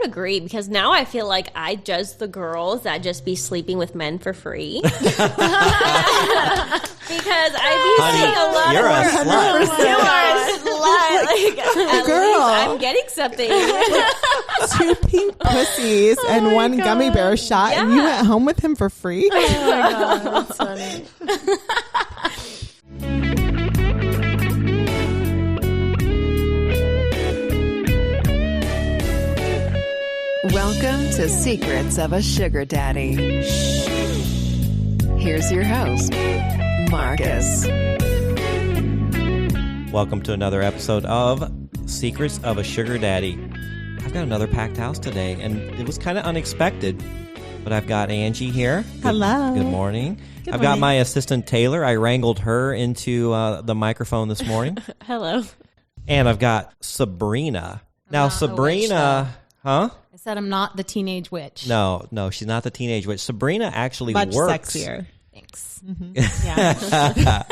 would agree because now I feel like I judge the girls that just be sleeping with men for free. Because I be seeing a lot you're of a slut. You are a slut. Like, at girl. least I'm getting something. 2 pink pussies and my 1 gummy bear shot, and you went home with him for free? Oh my God, that's funny. Welcome to Secrets of a Sugar Daddy. Here's your host, Marcus. Welcome to another episode of Secrets of a Sugar Daddy. I've got another packed house today, and it was kind of unexpected, but I've got Angie here. Hello. Good morning. Good I've got morning. my assistant Taylor. I wrangled her into the microphone this morning. Hello. And I've got Sabrina. Now, Sabrina, huh? I said I'm not the teenage witch. No, she's not the teenage witch. Sabrina actually Much works. sexier. Thanks. Yeah.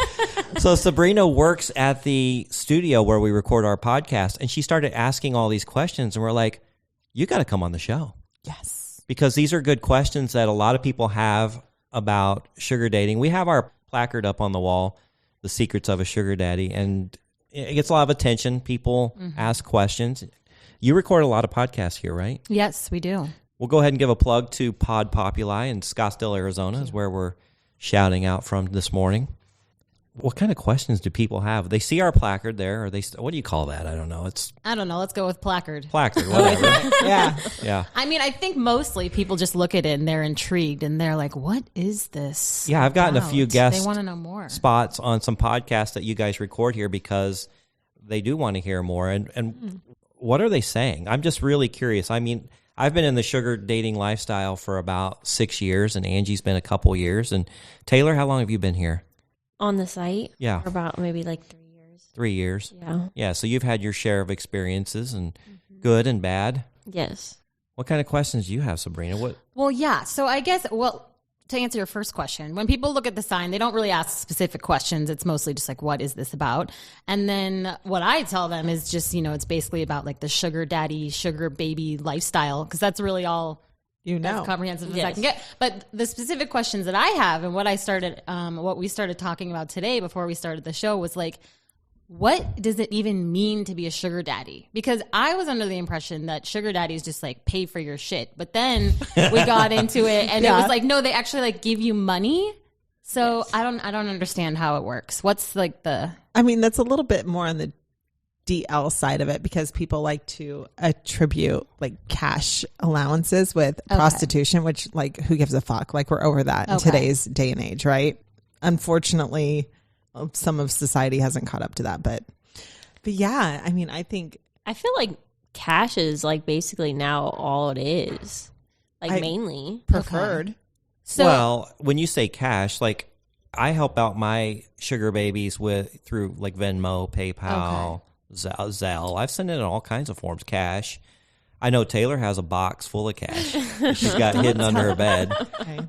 So Sabrina works at the studio where we record our podcast, and she started asking all these questions, and we're like, you got to come on the show. Yes. Because these are good questions that a lot of people have about sugar dating. We have our placard up on the wall, The Secrets of a Sugar Daddy, and it gets a lot of attention. People ask questions. You record a lot of podcasts here, right? Yes, we do. We'll go ahead and give a plug to Pod Populi in Scottsdale, Arizona, is where we're shouting out from this morning. What kind of questions do people have? They see our placard there, or what do you call that? I don't know. It's I don't know. Let's go with placard. placard, whatever. Yeah. Yeah. I mean, I think mostly people just look at it and they're intrigued and they're like, what is this? Yeah, I've gotten a few about? guest They want to know more. spots on some podcasts that you guys record here because they do want to hear more. And what are they saying? I'm just really curious. I mean, I've been in the sugar dating lifestyle for about 6 years, and Angie's been a couple years. And Taylor, how long have you been here? On the site? Yeah. For about maybe like 3 years. 3 years. Yeah. Yeah, so you've had your share of experiences, and good and bad. Yes. What kind of questions do you have, Sabrina? What? Well, yeah. So I guess, to answer your first question, when people look at the sign, they don't really ask specific questions. It's mostly just like, what is this about? And then what I tell them is just, it's basically about like the sugar daddy, sugar baby lifestyle, because that's really all as comprehensive as I can get. But the specific questions that I have and what we started talking about today before we started the show was like, what does it even mean to be a sugar daddy? Because I was under the impression that sugar daddies just like pay for your shit. But then we got into it and it was like, no, they actually like give you money. So yes. I don't understand how it works. What's like I mean, that's a little bit more on the DL side of it because people like to attribute like cash allowances with prostitution, which like who gives a fuck? Like we're over that in today's day and age, right? Unfortunately, some of society hasn't caught up to that, but yeah, I mean, I feel like cash is like basically now all it is, like mainly preferred. Okay. So, well, when you say cash, like I help out my sugar babies through like Venmo, PayPal, Zelle. I've sent it in all kinds of forms. Cash. I know Taylor has a box full of cash she's got hidden under her bed. Okay.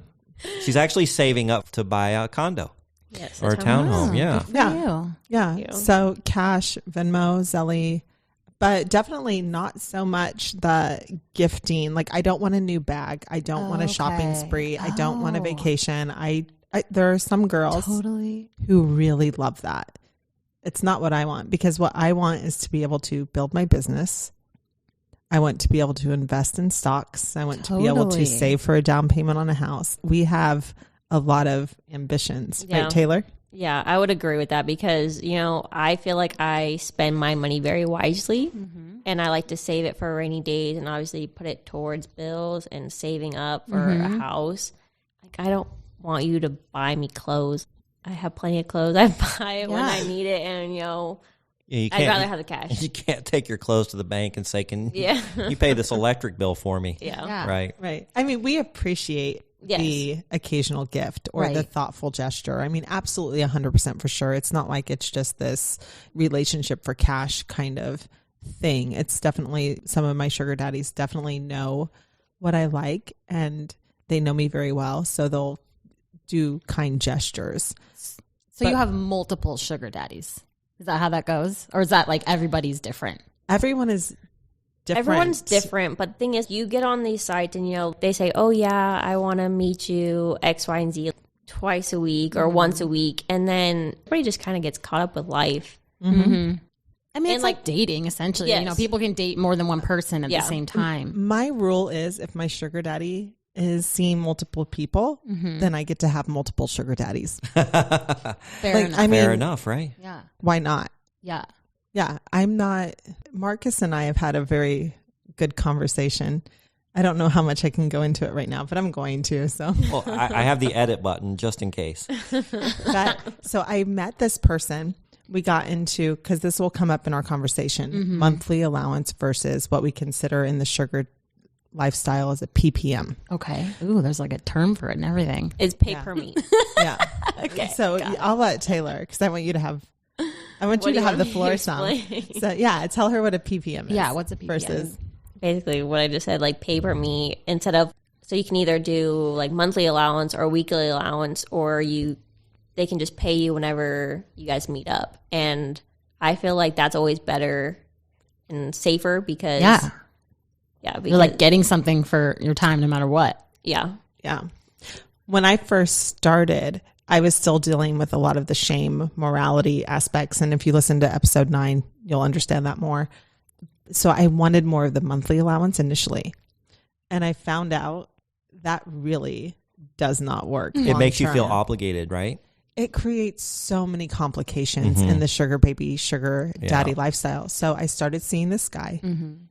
She's actually saving up to buy a condo. Yes, or a townhome, yeah. Yeah. So cash, Venmo, Zelle, but definitely not so much the gifting. Like I don't want a new bag. I don't want a shopping spree. I don't want a vacation. There are some girls who really love that. It's not what I want because what I want is to be able to build my business. I want to be able to invest in stocks. I want to be able to save for a down payment on a house. We have a lot of ambitions, right, Taylor? Yeah, I would agree with that because, I feel like I spend my money very wisely and I like to save it for rainy days and obviously put it towards bills and saving up for a house. Like, I don't want you to buy me clothes. I have plenty of clothes. I buy it when I need it and, I'd rather have the cash. You can't take your clothes to the bank and say, can you pay this electric bill for me? Yeah. Right. I mean, we appreciate the occasional gift or the thoughtful gesture. I mean, absolutely 100% for sure. It's not like it's just this relationship for cash kind of thing. It's definitely, some of my sugar daddies definitely know what I like and they know me very well. So they'll do kind gestures. So you have multiple sugar daddies. Is that how that goes? Or is that like everybody's different? Everyone is different. Everyone's different, but the thing is, you get on these sites and, you know, they say, oh, yeah, I want to meet you X, Y, and Z twice a week or once a week. And then everybody just kind of gets caught up with life. Mm-hmm. I mean, it's like dating, essentially. Yes. You know, people can date more than one person at the same time. My rule is if my sugar daddy is seeing multiple people, then I get to have multiple sugar daddies. Fair enough. I mean, Fair enough, right? Yeah. Why not? Yeah. Yeah, I'm not. Marcus and I have had a very good conversation. I don't know how much I can go into it right now, but I'm going to. So, Well, I have the edit button just in case. So I met this person. We got into, because this will come up in our conversation, monthly allowance versus what we consider in the sugar lifestyle as a PPM. Okay. Ooh, there's like a term for it and everything. It's pay per meet. Yeah. Okay. So I'll let Taylor, because I want you to have. I want you to have the floor sound. So yeah, tell her what a PPM is. Yeah, what's a PPM? Versus Basically what I just said, like pay per meet, instead of, so you can either do like monthly allowance or weekly allowance, or they can just pay you whenever you guys meet up. And I feel like that's always better and safer because because you're like getting something for your time no matter what. Yeah. when I first started, I was still dealing with a lot of the shame morality aspects. And if you listen to episode 9, you'll understand that more. So I wanted more of the monthly allowance initially. And I found out that really does not work. It makes you feel obligated, right? It creates so many complications in the sugar baby, sugar daddy lifestyle. So I started seeing this guy.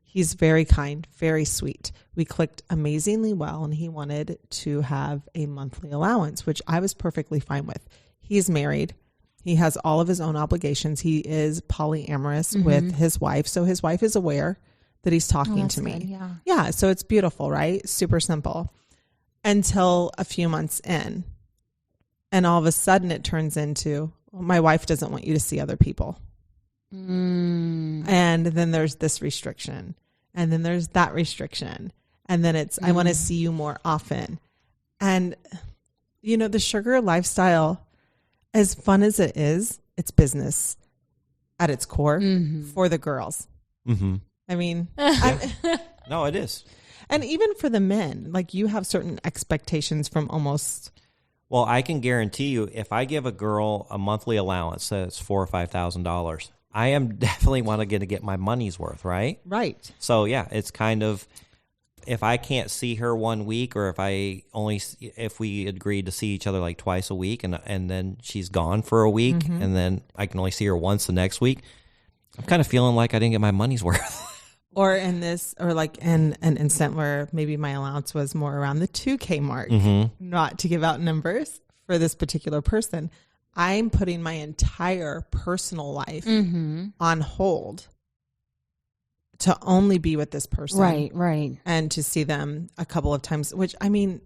He's very kind, very sweet. We clicked amazingly well, and he wanted to have a monthly allowance, which I was perfectly fine with. He's married. He has all of his own obligations. He is polyamorous with his wife. So his wife is aware that he's talking to me. Good, Yeah. So it's beautiful, right? Super simple. Until a few months in. And all of a sudden it turns into, well, my wife doesn't want you to see other people. And then there's this restriction. And then there's that restriction. And then it's, I want to see you more often. And, you know, the sugar lifestyle, as fun as it is, it's business at its core for the girls. I mean, no, it is. And even for the men, like you have certain expectations from almost. Well, I can guarantee you, if I give a girl a monthly allowance that's $4,000 or $5,000, I am definitely going to get my money's worth, right? Right. So yeah, it's kind of, if I can't see her 1 week, or if we agreed to see each other like twice a week, and then she's gone for a week, and then I can only see her once the next week, I'm kind of feeling like I didn't get my money's worth. Or in this, or like in an instant where maybe my allowance was more around the 2K mark, not to give out numbers for this particular person. I'm putting my entire personal life on hold to only be with this person. Right. And to see them a couple of times, which, I mean,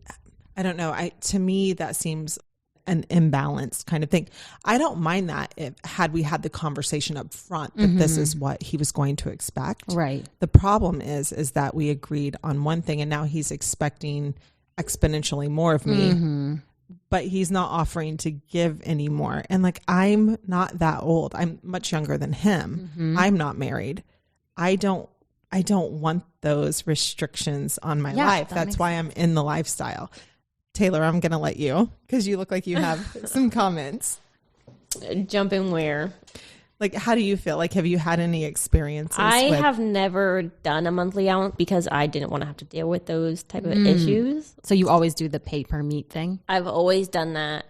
I don't know. To me, that seems an imbalanced kind of thing. I don't mind that had we had the conversation up front that this is what he was going to expect. Right. The problem is that we agreed on one thing, and now he's expecting exponentially more of me, but he's not offering to give any more. And like, I'm not that old. I'm much younger than him. I'm not married. I don't want those restrictions on my life. That's why I'm in the lifestyle. Taylor, I'm going to let you, because you look like you have some comments. Jump in where? Like, how do you feel? Like, have you had any experiences? I have never done a monthly allowance because I didn't want to have to deal with those type of issues. So you always do the pay per meet thing? I've always done that.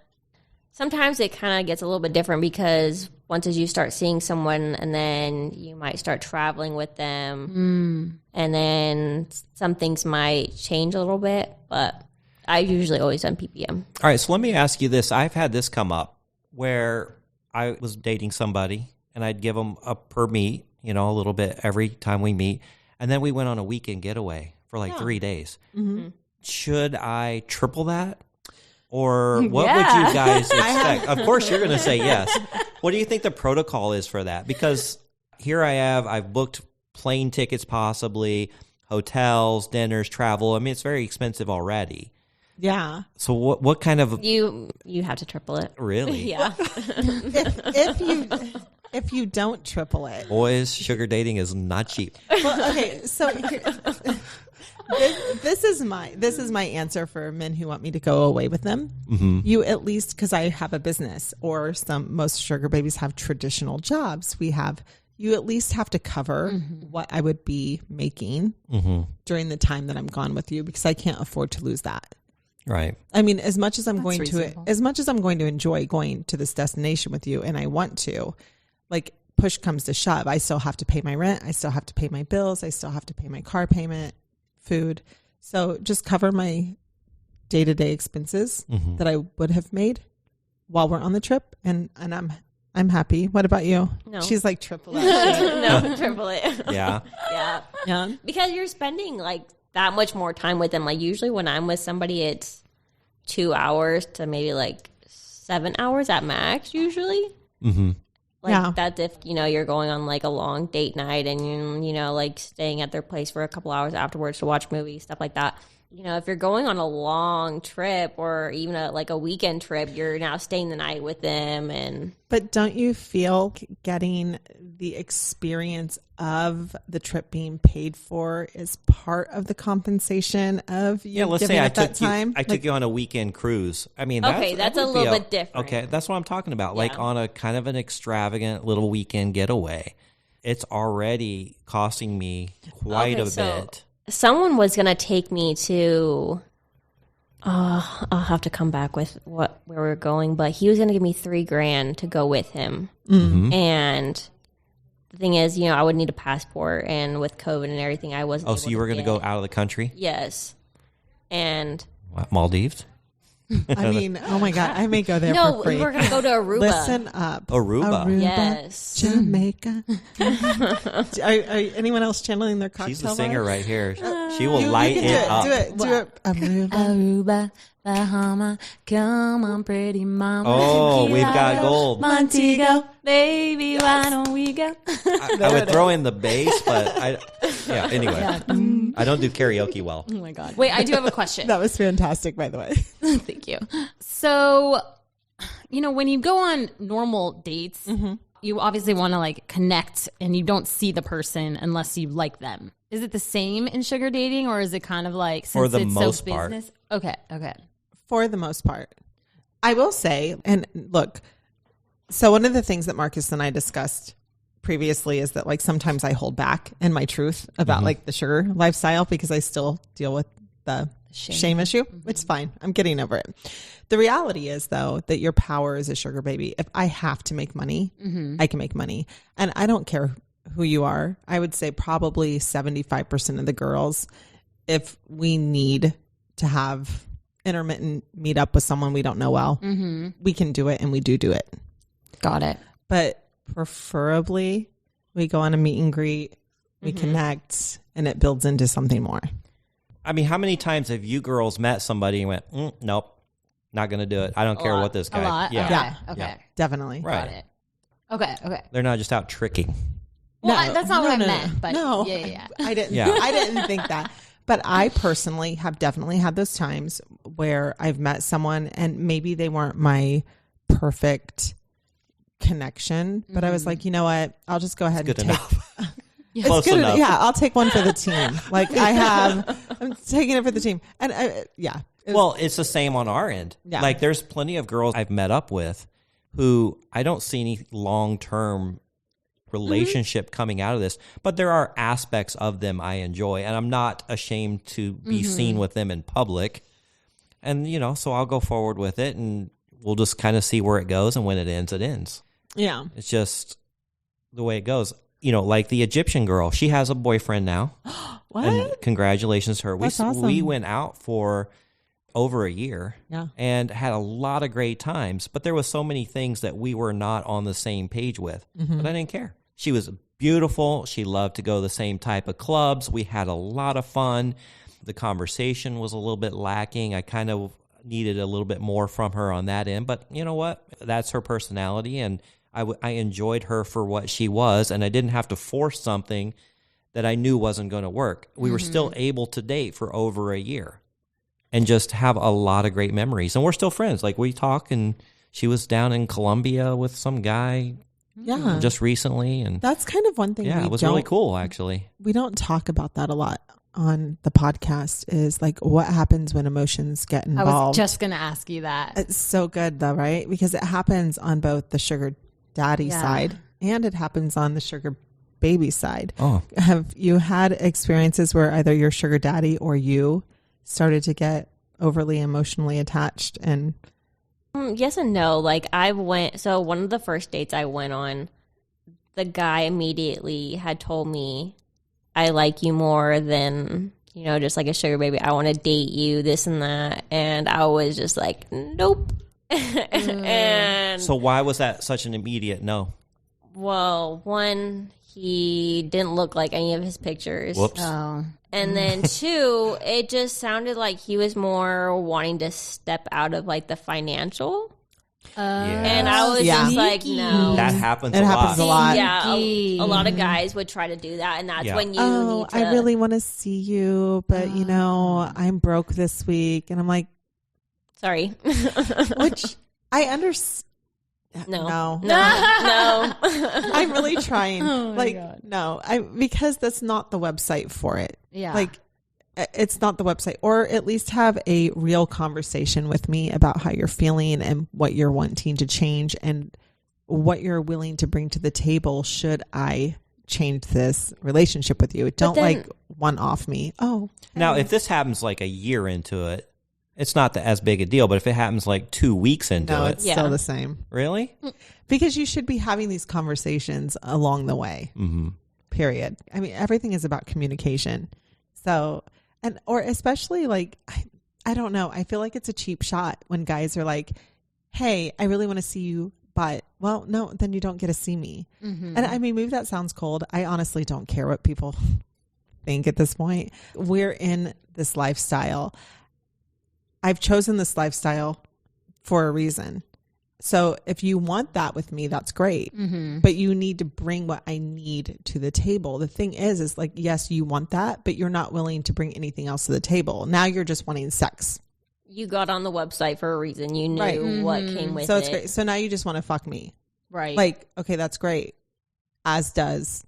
Sometimes it kind of gets a little bit different because once as you start seeing someone, and then you might start traveling with them, and then some things might change a little bit, but I've usually always done PPM. All right, so let me ask you this. I've had this come up where I was dating somebody, and I'd give them a per meet, a little bit every time we meet, and then we went on a weekend getaway for like 3 days. Should I triple that? Or what would you guys expect? Of course, you're going to say yes. What do you think the protocol is for that? Because here I've booked plane tickets possibly, hotels, dinners, travel. I mean, it's very expensive already. Yeah. So what kind of... You have to triple it. Really? Yeah. if you... if you don't triple it. Boys, sugar dating is not cheap. Well, okay, so this is my answer for men who want me to go away with them. Mm-hmm. You at least, because I have a business, or most sugar babies have traditional jobs. You at least have to cover what I would be making during the time that I'm gone with you, because I can't afford to lose that. Right. I mean, as much as I'm going to enjoy going to this destination with you, and I want to, like, push comes to shove, I still have to pay my rent. I still have to pay my bills. I still have to pay my car payment, food. So just cover my day-to-day expenses that I would have made while we're on the trip. And I'm happy. What about you? No. She's like triple it. No, triple it. Yeah. Yeah. Because you're spending like that much more time with them. Like usually when I'm with somebody, it's 2 hours to maybe like 7 hours at max usually. Mm-hmm. Like that's if, you're going on like a long date night and, like staying at their place for a couple hours afterwards to watch movies, stuff like that. If you're going on a long trip or even a weekend trip, you're now staying the night with them. But don't you feel getting the experience of the trip being paid for is part of the compensation of you let's giving say at that time? I took you on a weekend cruise. I mean, that's a little bit different. Okay, that's what I'm talking about. Like on a kind of an extravagant little weekend getaway, it's already costing me quite a bit. Someone was going to take me to, I'll have to come back with where we're going, but he was going to give me $3,000 to go with him. Mm-hmm. And the thing is, I would need a passport, and with COVID and everything, I wasn't able so you were going to go out of the country? Yes. And what, Maldives? I mean, oh my God, I may go there no, for free. we were going to go to Aruba. Listen up. Aruba. Yes. Jamaica. Are anyone else channeling their cocktail? She's the singer vibes? right here. She will light it up. Do it. Aruba, Bahama, come on, pretty mama. Oh, we've got gold. Montego, baby, why don't we go? I would throw in the bass, but anyway. I don't do karaoke well. Oh my God. Wait, I do have a question. That was fantastic, by the way. Thank you. So, when you go on normal dates, you obviously want to like connect, and you don't see the person unless you like them. Is it the same in sugar dating, or is it kind of like, for the most part? Okay. For the most part. I will say, and look, so one of the things that Marcus and I discussed previously is that like sometimes I hold back in my truth about like the sugar lifestyle because I still deal with the shame issue. It's fine. I'm getting over it. The reality is though that your power is a sugar baby. If I have to make money, I can make money. And I don't care who you are. I would say probably 75% of the girls, if we need to have intermittent meet up with someone we don't know well, we can do it, and we do it. Got it. But preferably we go on a meet and greet, we connect, and it builds into something more. I mean, how many times have you girls met somebody and went, nope, not going to do it. I don't care what this guy. A lot? Yeah. Okay. Definitely. Right. Got it. Okay. They're not just out tricking. Well, that's not what I meant. But no. Yeah. I didn't think that. But I personally have definitely had those times where I've met someone and maybe they weren't my perfect connection, but I was like, you know what? I'll just go ahead and take. Close enough. Yeah, I'll take one for the team. Like I'm taking it for the team, and it's the same on our end. Yeah. Like there's plenty of girls I've met up with who I don't see any long-term relationship coming out of this, but there are aspects of them I enjoy, and I'm not ashamed to be seen with them in public. And so I'll go forward with it, and we'll just kind of see where it goes, and when it ends, it ends. Yeah, it's just the way it goes. Like the Egyptian girl, she has a boyfriend now. What? And congratulations to her. That's awesome. We went out for over a year, yeah, and had a lot of great times, but there was so many things that we were not on the same page with, but I didn't care. She was beautiful. She loved to go to the same type of clubs. We had a lot of fun. The conversation was a little bit lacking. I kind of needed a little bit more from her on that end, but you know what? That's her personality, and I enjoyed her for what she was, and I didn't have to force something that I knew wasn't going to work. We were still able to date for over a year and just have a lot of great memories. And we're still friends. Like we talk, and she was down in Colombia with some guy Yeah. just recently. And that's kind of one thing. yeah, it was really cool, actually. We don't talk about that a lot on the podcast, is like what happens when emotions get involved. I was just going to ask you that. It's so good though, right? Because it happens on both the sugar daddy side and it happens on the sugar baby side. Oh. Have you had experiences where either your sugar daddy or you started to get overly emotionally attached? And yes and no. Like so one of the first dates I went on, the guy immediately had told me, I like you more than, just like a sugar baby. I want to date you, this and that. And I was just like, nope. And So why was that such an immediate no? well, one, he didn't look like any of his pictures. Whoops. Oh. And then two, it just sounded like he was more wanting to step out of like the financial. And I was just like, no. That happens It a happens lot. a lot. Yeah, a lot of guys would try to do that, and that's when you need to. I really want to see you, but I'm broke this week. And I'm like, Sorry. which I understand. No. No. No. I'm really trying. No, because that's not the website for it. Yeah. Like, it's not the website. Or at least have a real conversation with me about how you're feeling and what you're wanting to change and what you're willing to bring to the table should I change this relationship with you. Don't like one off me. Oh. Now, if this happens like a year into it, it's not as big a deal. But if it happens like 2 weeks into it's it, still the same. Really? Because you should be having these conversations along the way. Mm-hmm. Period. I mean, everything is about communication. So, or especially like, I don't know. I feel like it's a cheap shot when guys are like, hey, I really want to see you, but well, no, then you don't get to see me. Mm-hmm. And I mean, maybe that sounds cold. I honestly don't care what people think at this point. We're in this lifestyle. I've chosen this lifestyle for a reason. So if you want that with me, that's great. Mm-hmm. But you need to bring what I need to the table. The thing is like, yes, you want that, but you're not willing to bring anything else to the table. Now you're just wanting sex. You got on the website for a reason. You knew what came with it. So it's great. So now you just want to fuck me. Right. Like, okay, that's great. As does.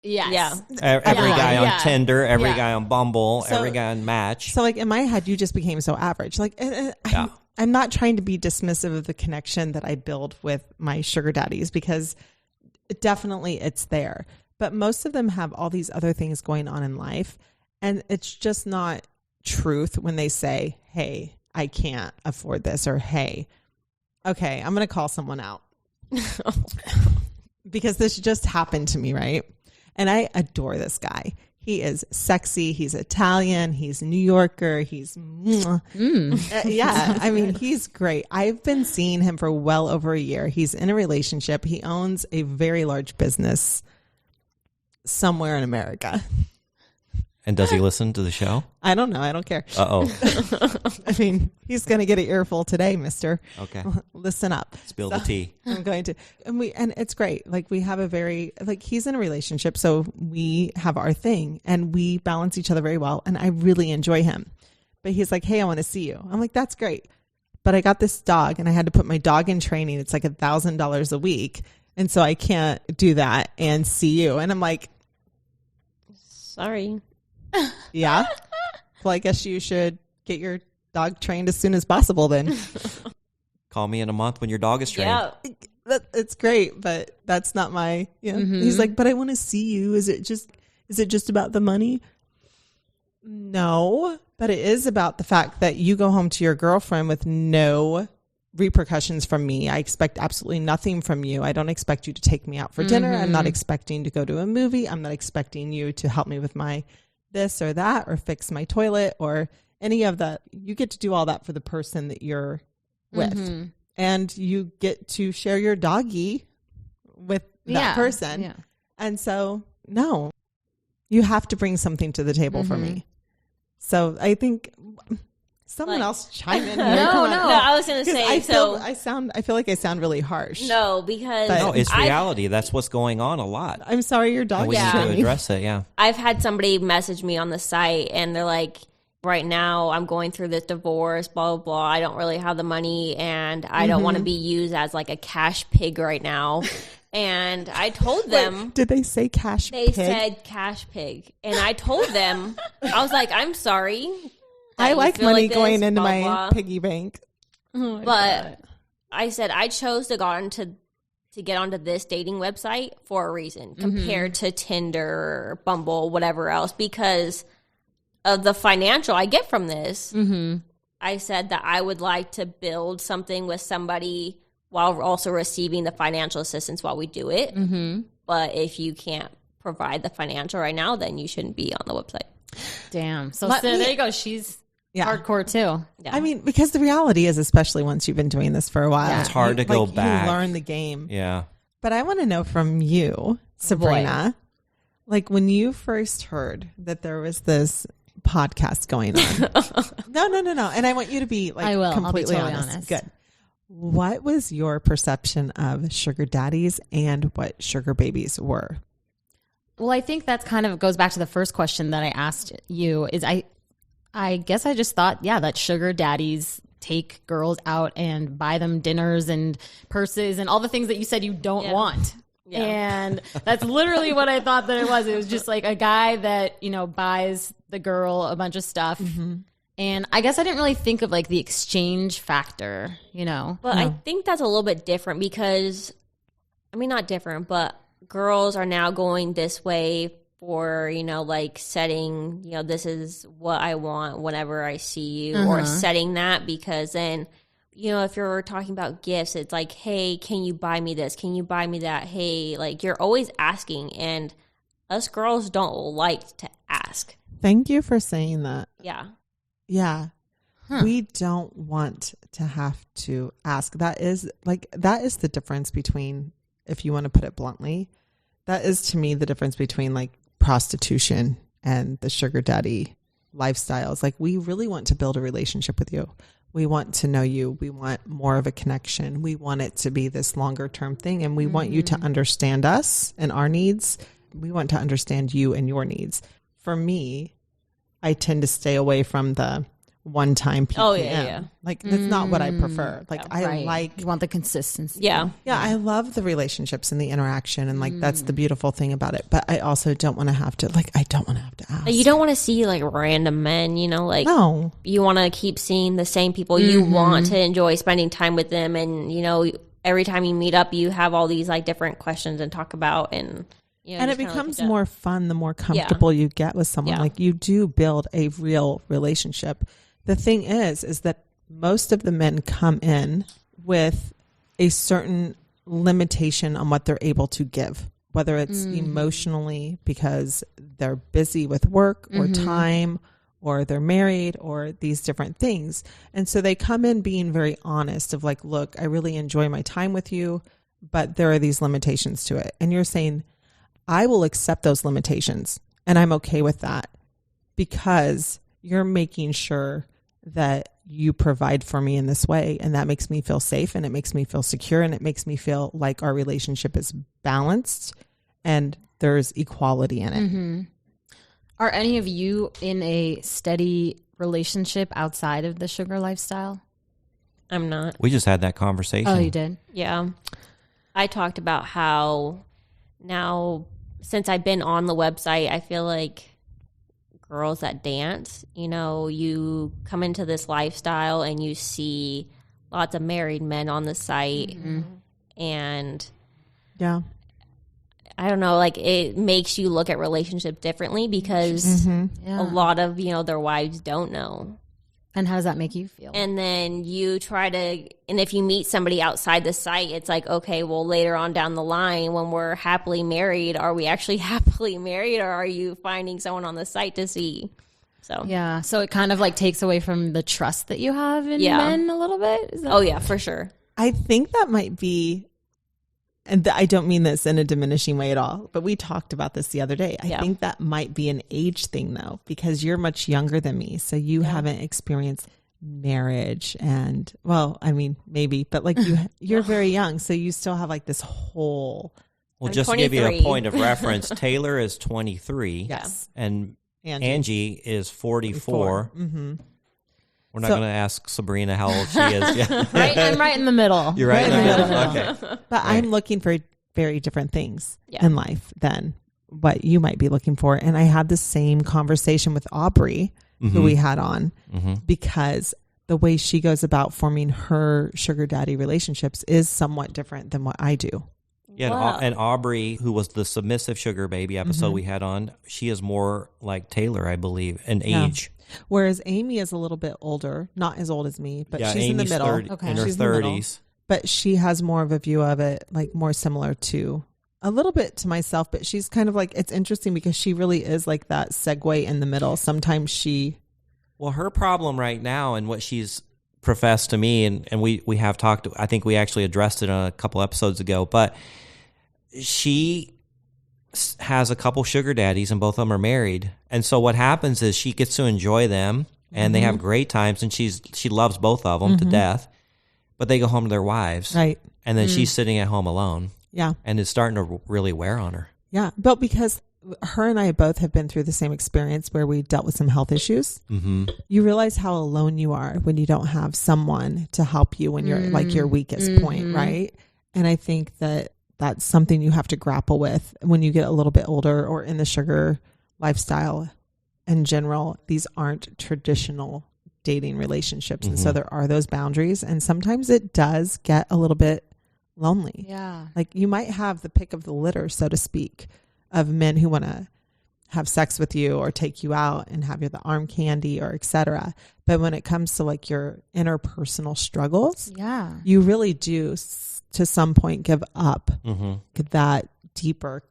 Yes. Yeah. Every guy on Tinder, every guy on Bumble, So- every guy on Match. So like in my head, you just became so average. Like I'm not trying to be dismissive of the connection that I build with my sugar daddies because definitely it's there. But most of them have all these other things going on in life. And it's just not truth when they say, hey, I can't afford this, or hey, okay, I'm going to call someone out. Because this just happened to me, right? And I adore this guy. He is sexy. He's Italian. He's a New Yorker. He's, yeah, I mean, he's great. I've been seeing him for well over a year. He's in a relationship. He owns a very large business somewhere in America. And does he listen to the show? I don't know. I don't care. Uh-oh. I mean, he's going to get an earful today, mister. Okay. Listen up. Spill the tea. I'm going to, and it's great. Like we have a very, like he's in a relationship. So we have our thing and we balance each other very well. And I really enjoy him, but he's like, hey, I want to see you. I'm like, that's great. But I got this dog and I had to put my dog in training. It's like $1,000 a week. And so I can't do that and see you. And I'm like, Sorry. yeah. Well, I guess you should get your dog trained as soon as possible then. Call me in a month when your dog is trained. Yeah. It's great, but that's not my, He's like, but I want to see you. Is it just about the money? No, but it is about the fact that you go home to your girlfriend with no repercussions from me. I expect absolutely nothing from you. I don't expect you to take me out for dinner. I'm not expecting to go to a movie. I'm not expecting you to help me with my this or that or fix my toilet or any of that. You get to do all that for the person that you're with. And you get to share your doggy with that person. Yeah. And so, no, you have to bring something to the table for me. So I think someone else chime in here. No, I was going to say, I feel like I sound really harsh. No, because No, it's reality. That's what's going on a lot. I'm sorry your dog And we need to address it, yeah. I've had somebody message me on the site and they're like, right now I'm going through this divorce, blah, blah, blah. I don't really have the money and I don't want to be used as like a cash pig right now. And I told them. Wait, did they say cash pig? They said cash pig. And I told them, I was like, I'm sorry. I like money like this, going into blah, my blah. piggy bank. Oh but I said I chose to get onto this dating website for a reason compared to Tinder, Bumble, whatever else, because of the financial I get from this. I said that I would like to build something with somebody while also receiving the financial assistance while we do it. But if you can't provide the financial right now, then you shouldn't be on the website. Damn. So there you go. She's hardcore too. Yeah. I mean, because the reality is, especially once you've been doing this for a while, it's hard to go back. You learn the game. Yeah. But I want to know from you, Sabrina, like when you first heard that there was this podcast going on. No. And I want you to be like completely I'll be totally honest. Good. What was your perception of sugar daddies and what sugar babies were? Well, I think that's kind of goes back to the first question that I asked you is I guess I just thought, that sugar daddies take girls out and buy them dinners and purses and all the things that you said you don't want. Yeah. And that's literally what I thought that it was. It was just like a guy that, buys the girl a bunch of stuff. And I guess I didn't really think of like the exchange factor, But I think that's a little bit different because, not different, but girls are now going this way for, like setting, this is what I want whenever I see you or setting that because then, if you're talking about gifts, it's like, hey, can you buy me this? Can you buy me that? Hey, like you're always asking and us girls don't like to ask. Thank you for saying that. Yeah. Yeah. We don't want to have to ask. That is the difference between, if you want to put it bluntly, that is to me the difference between like prostitution and the sugar daddy lifestyles. Like we really want to build a relationship with you. We want to know you. We want more of a connection. We want it to be this longer term thing. And we want you to understand us and our needs. We want to understand you and your needs. For me, I tend to stay away from the one-time PPM. Oh, yeah. Like, that's not what I prefer. Like, you want the consistency. Yeah. Yeah, I love the relationships and the interaction, and, like, that's the beautiful thing about it. But I also don't want to have to, like, ask. You don't want to see, like, random men, like, no. You want to keep seeing the same people. You want to enjoy spending time with them, and, every time you meet up, you have all these, like, different questions and talk about, and... and it becomes more fun the more comfortable you get with someone. Yeah. Like you do build a real relationship. The thing is that most of the men come in with a certain limitation on what they're able to give, whether it's emotionally because they're busy with work or time or they're married or these different things. And so they come in being very honest of like, look, I really enjoy my time with you, but there are these limitations to it. And you're saying, I will accept those limitations and I'm okay with that because you're making sure that you provide for me in this way. And that makes me feel safe and it makes me feel secure and it makes me feel like our relationship is balanced and there's equality in it. Are any of you in a steady relationship outside of the sugar lifestyle? I'm not. We just had that conversation. Oh, you did? Yeah. I talked about how now, since I've been on the website, I feel like girls that dance, you come into this lifestyle and you see lots of married men on the site. And I don't know, like it makes you look at relationships differently because a lot of, their wives don't know. And how does that make you feel? And then you try to, and if you meet somebody outside the site, it's like, okay, well, later on down the line, when we're happily married, are we actually happily married or are you finding someone on the site to see? So, yeah. So it kind of like takes away from the trust that you have in men a little bit. Oh, yeah, for sure. I think that might be, and I don't mean this in a diminishing way at all, but we talked about this the other day. I think that might be an age thing though, because you're much younger than me. So you haven't experienced marriage and, well, I mean, maybe, but like you're very young. So you still have like this whole. Well, just to give you a point of reference, Taylor is 23. Yes. And Angie is 44. Mm-hmm. We're not going to ask Sabrina how old she is. Yeah. I'm right in the middle. You're right in the middle. Okay. But I'm looking for very different things in life than what you might be looking for. And I had the same conversation with Aubrey, who we had on, because the way she goes about forming her sugar daddy relationships is somewhat different than what I do. Yeah, wow. And Aubrey, who was the submissive sugar baby episode we had on, she is more like Taylor, I believe, in age. Whereas Amy is a little bit older, not as old as me, but she's in the middle. In her 30s. But she has more of a view of it, like more similar to a little bit to myself. But she's kind of like, it's interesting because she really is like that segue in the middle. Sometimes she... Well, her problem right now and what she's professed to me, and we have talked, I think we actually addressed it a couple episodes ago, but she has a couple sugar daddies and both of them are married. And so what happens is she gets to enjoy them and they have great times and she loves both of them to death, but they go home to their wives. Right. And then she's sitting at home alone. Yeah. And it's starting to really wear on her. Yeah. But because her and I both have been through the same experience where we dealt with some health issues, you realize how alone you are when you don't have someone to help you when you're like your weakest point, right? And I think that that's something you have to grapple with when you get a little bit older or in the sugar lifestyle in general. These aren't traditional dating relationships. And so there are those boundaries. And sometimes it does get a little bit lonely. Yeah. Like you might have the pick of the litter, so to speak, of men who want to have sex with you or take you out and have you the arm candy or etc. But when it comes to like your interpersonal struggles, you really do to some point give up that deeper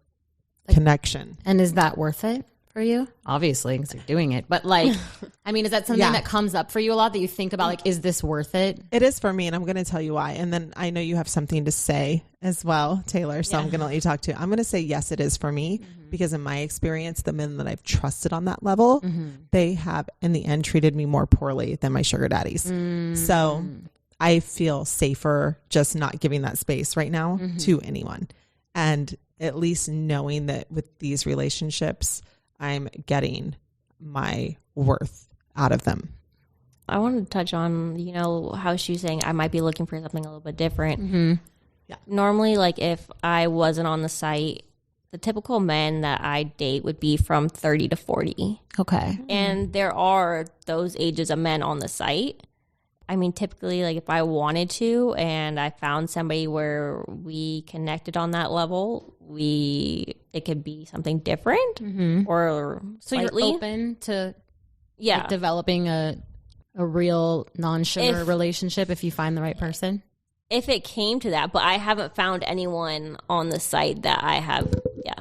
connection. And is that worth it for you? Obviously, because you're doing it. But like, I mean, is that something that comes up for you a lot that you think about? Like, is this worth it? It is for me, and I'm going to tell you why. And then I know you have something to say as well, Taylor. So I'm going to let you talk too. I'm going to say yes, it is for me because in my experience, the men that I've trusted on that level, they have in the end treated me more poorly than my sugar daddies. So I feel safer just not giving that space right now to anyone. And at least knowing that with these relationships, I'm getting my worth out of them. I wanted to touch on, how she was saying I might be looking for something a little bit different. Yeah. Normally, like if I wasn't on the site, the typical men that I date would be from 30 to 40. Okay. And there are those ages of men on the site. I mean, typically, like if I wanted to and I found somebody where we connected on that level, it could be something different or slightly. So you're open to like, developing a real non-sugar relationship if you find the right person? If it came to that, but I haven't found anyone on the site that I have.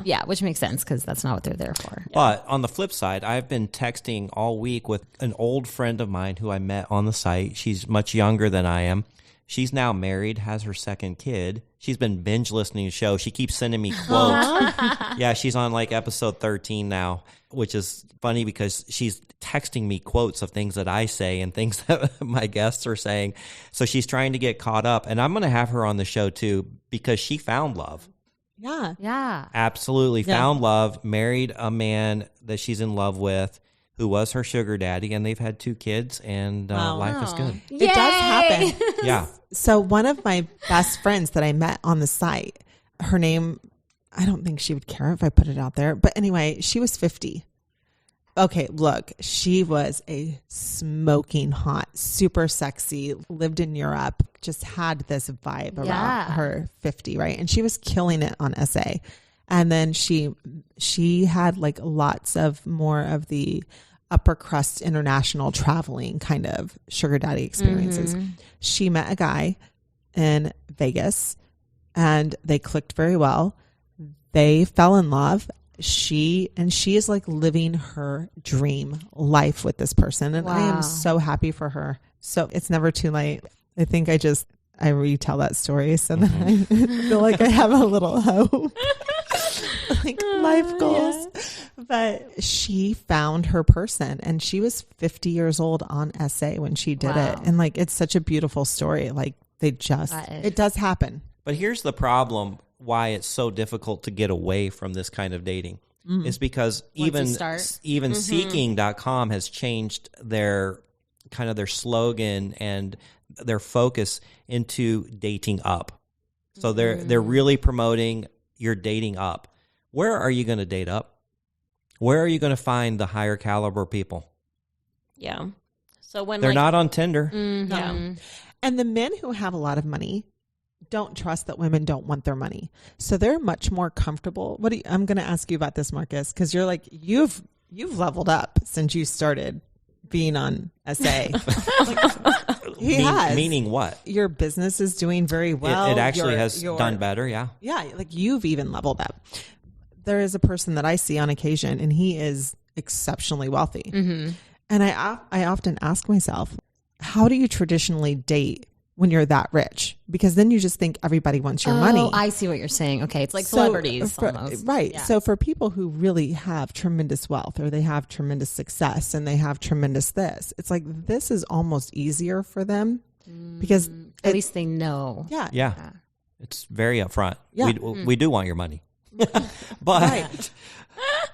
Yeah, which makes sense because that's not what they're there for. But on the flip side, I've been texting all week with an old friend of mine who I met on the site. She's much younger than I am. She's now married, has her second kid. She's been binge listening to shows. She keeps sending me quotes. Yeah, she's on like episode 13 now, which is funny because she's texting me quotes of things that I say and things that my guests are saying. So she's trying to get caught up. And I'm going to have her on the show too because she found love. Yeah. Absolutely. Found love, married a man that she's in love with who was her sugar daddy, and they've had 2 kids, and life is good. It does happen. Yeah. So one of my best friends that I met on the site, her name, I don't think she would care if I put it out there, but anyway, she was 50. Okay, look, she was a smoking hot, super sexy, lived in Europe, just had this vibe about her 50, right? And she was killing it on SA. And then she had like lots of more of the upper crust international traveling kind of sugar daddy experiences. She met a guy in Vegas and they clicked very well. They fell in love. She is like living her dream life with this person. And I am so happy for her. So it's never too late. I think I retell that story so that I feel like I have a little hope. Like life goals. But she found her person and she was 50 years old on SA when she did it. And like, it's such a beautiful story. Like it does happen. But here's the problem why it's so difficult to get away from this kind of dating. is because even seeking.com has changed their kind of their slogan and their focus into dating up. So they're really promoting you're dating up. Where are you going to date up? Where are you going to find the higher caliber people? Yeah. So when they're not on Tinder. Yeah. And the men who have a lot of money don't trust that women don't want their money. So they're much more comfortable. I'm going to ask you about this, Marcus, because you're like, you've leveled up since you started being on SA. He has. Meaning what? Your business is doing very well. It actually has done better, yeah. Yeah, like you've even leveled up. There is a person that I see on occasion, and he is exceptionally wealthy. Mm-hmm. And I often ask myself, how do you traditionally date when you're that rich? Because then you just think everybody wants your money. Oh, I see what you're saying. Okay, it's like celebrities almost. Right. Yeah. So for people who really have tremendous wealth or they have tremendous success and they have tremendous this, it's like this is almost easier for them because at least they know. Yeah. Yeah. It's very upfront. Yeah. We do want your money. But right.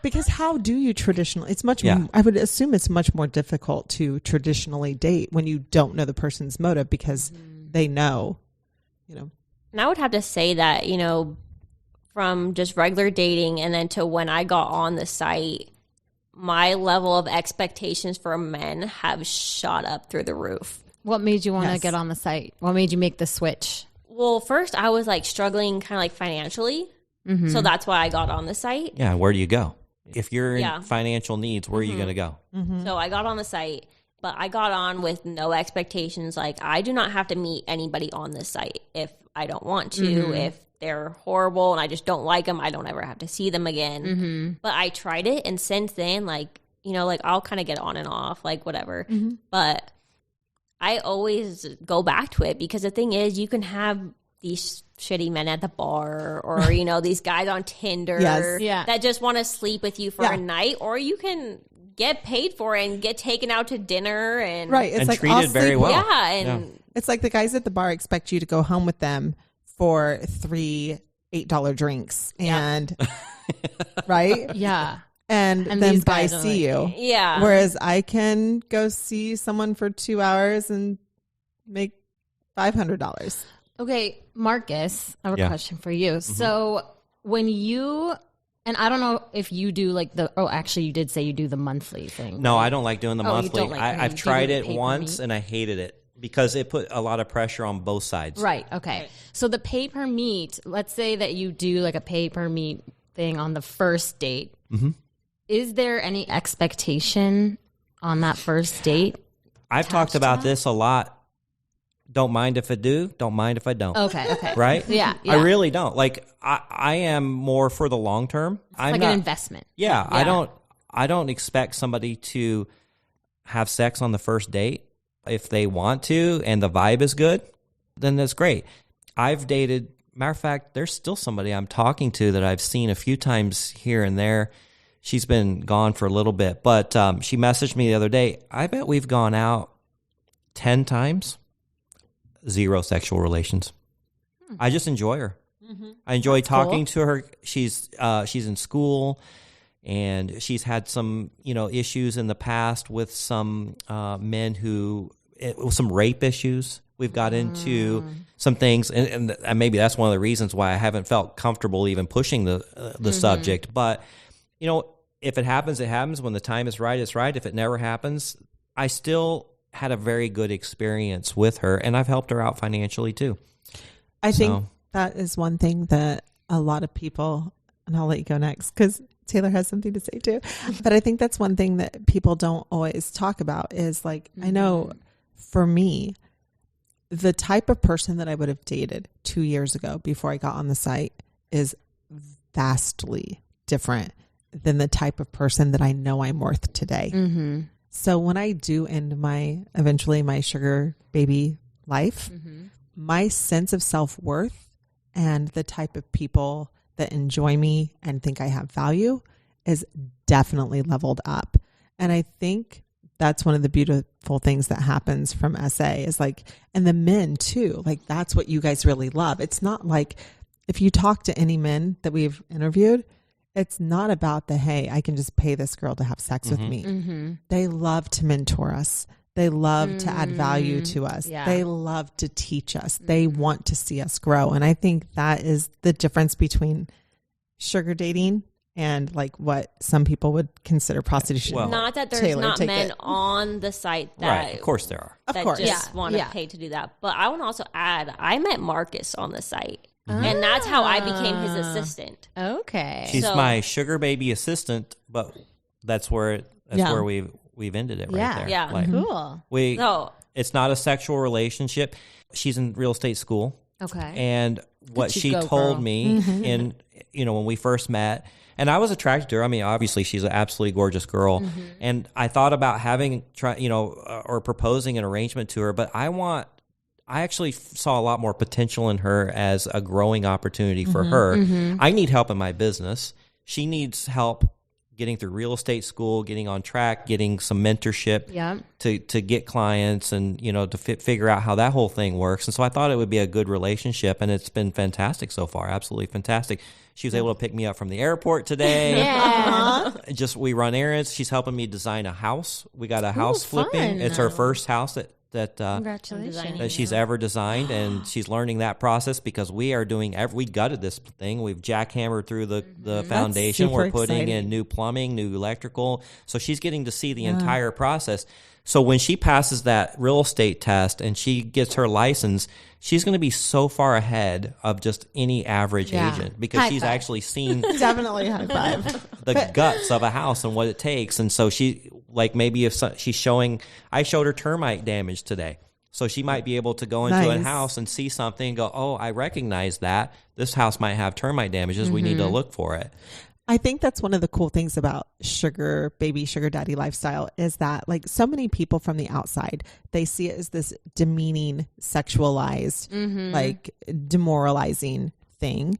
Because how do you traditionally, it's much more, I would assume it's much more difficult to traditionally date when you don't know the person's motive because they know, And I would have to say that, from just regular dating and then to when I got on the site, my level of expectations for men have shot up through the roof. What made you want to get on the site? What made you make the switch? Well, first I was like struggling kind of like financially. Mm-hmm. So that's why I got on the site. Yeah. Where do you go? If you're in financial needs, where are you going to go? Mm-hmm. So I got on the site, but I got on with no expectations. Like I do not have to meet anybody on this site if I don't want to. Mm-hmm. If they're horrible and I just don't like them, I don't ever have to see them again. Mm-hmm. But I tried it. And since then, I'll kind of get on and off, like whatever. Mm-hmm. But I always go back to it because the thing is you can have these shitty men at the bar or, these guys on Tinder that just want to sleep with you for a night, or you can get paid for it and get taken out to dinner and it's like treated very well. Yeah. And it's like the guys at the bar expect you to go home with them for 3 $8 drinks and right. Yeah. And then by see you. Yeah. Whereas I can go see someone for 2 hours and make $500. Okay, Marcus, I have a question for you. Mm-hmm. So when you, and I don't know if you do actually you did say you do the monthly thing. No, right? I don't like doing the monthly. I've tried it once and I hated it because it put a lot of pressure on both sides. Right, okay. Right. So the pay per meet, let's say that you do like a pay per meet thing on the first date. Mm-hmm. Is there any expectation on that first date? I've talked about this a lot. Don't mind if I do. Don't mind if I don't. Okay. Right? Yeah. I really don't. Like I am more for the long term. It's like an investment. Yeah. I don't expect somebody to have sex on the first date. If they want to and the vibe is good, then that's great. I've dated, matter of fact, there's still somebody I'm talking to that I've seen a few times here and there. She's been gone for a little bit, but she messaged me the other day. I bet we've gone out 10 times. 0 sexual relations. I just enjoy her. Mm-hmm. I enjoy talking to her. She's in school, and she's had some issues in the past with some men some rape issues. We've got into some things, and maybe that's one of the reasons why I haven't felt comfortable even pushing the subject. But if it happens, it happens. When the time is right, it's right. If it never happens, I still had a very good experience with her, and I've helped her out financially too. I think that is one thing that a lot of people, and I'll let you go next because Taylor has something to say too, but I think that's one thing that people don't always talk about is like, I know for me, the type of person that I would have dated 2 years ago before I got on the site is vastly different than the type of person that I know I'm worth today. Mm-hmm. So when I do end eventually my sugar baby life, my sense of self-worth and the type of people that enjoy me and think I have value is definitely leveled up. And I think that's one of the beautiful things that happens from SA is like, and the men too, like that's what you guys really love. It's not like if you talk to any men that we've interviewed, it's not about the, hey, I can just pay this girl to have sex with me. They love to mentor us. They love to add value to us. Yeah. They love to teach us. They want to see us grow. And I think that is the difference between sugar dating and like what some people would consider prostitution. Well, not that there's Taylor, not take men it. on the site that Right. Of course there are. that course. just want to Yeah. pay to do that. But I want to also add, I met Marcus on the site, and that's how I became his assistant. Okay. She's So- my sugar baby assistant, but that's where we've ended it right Yeah. there. Yeah. Like, Cool. So it's not a sexual relationship. She's in real estate school. Okay. And what you she go, told girl. me in, when we first met, and I was attracted to her. I mean, obviously she's an absolutely gorgeous girl. And I thought about or proposing an arrangement to her, but I actually saw a lot more potential in her as a growing opportunity for her. I need help in my business. She needs help getting through real estate school, getting on track, getting some mentorship to get clients and, to figure out how that whole thing works. And so I thought it would be a good relationship, and it's been fantastic so far. Absolutely fantastic. She was able to pick me up from the airport today. Yeah. We run errands. She's helping me design a house. We got a house flipping. fun. It's her first house that Congratulations. that she's ever designed, and she's learning that process because we are doing we gutted this thing. We've jackhammered through the foundation. super We're putting exciting. in new plumbing, new electrical. So she's getting to see the entire process. So when she passes that real estate test and she gets her license, she's going to be so far ahead of just any average agent because High she's five. actually seen Definitely high five. the guts of a house and what it takes. And so maybe if she's showing, I showed her termite damage today. So she might be able to go into a Nice. house and see something and go, oh, I recognize that. This house might have termite damages. We need to look for it. I think that's one of the cool things about sugar daddy lifestyle is that like so many people from the outside, they see it as this demeaning, sexualized, like demoralizing thing.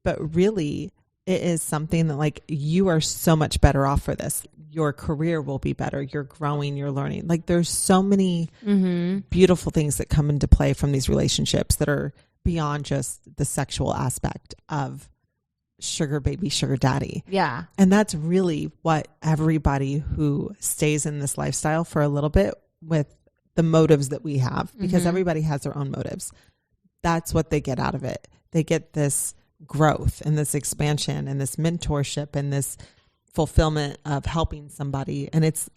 But really it is something that like you are so much better off for this. Your career will be better. You're growing, you're learning. Like there's so many beautiful things that come into play from these relationships that are beyond just the sexual aspect of sugar baby, sugar daddy. Yeah. And that's really what everybody who stays in this lifestyle for a little bit with the motives that we have, because everybody has their own motives. That's what they get out of it. They get this growth and this expansion and this mentorship and this fulfillment of helping somebody. And it's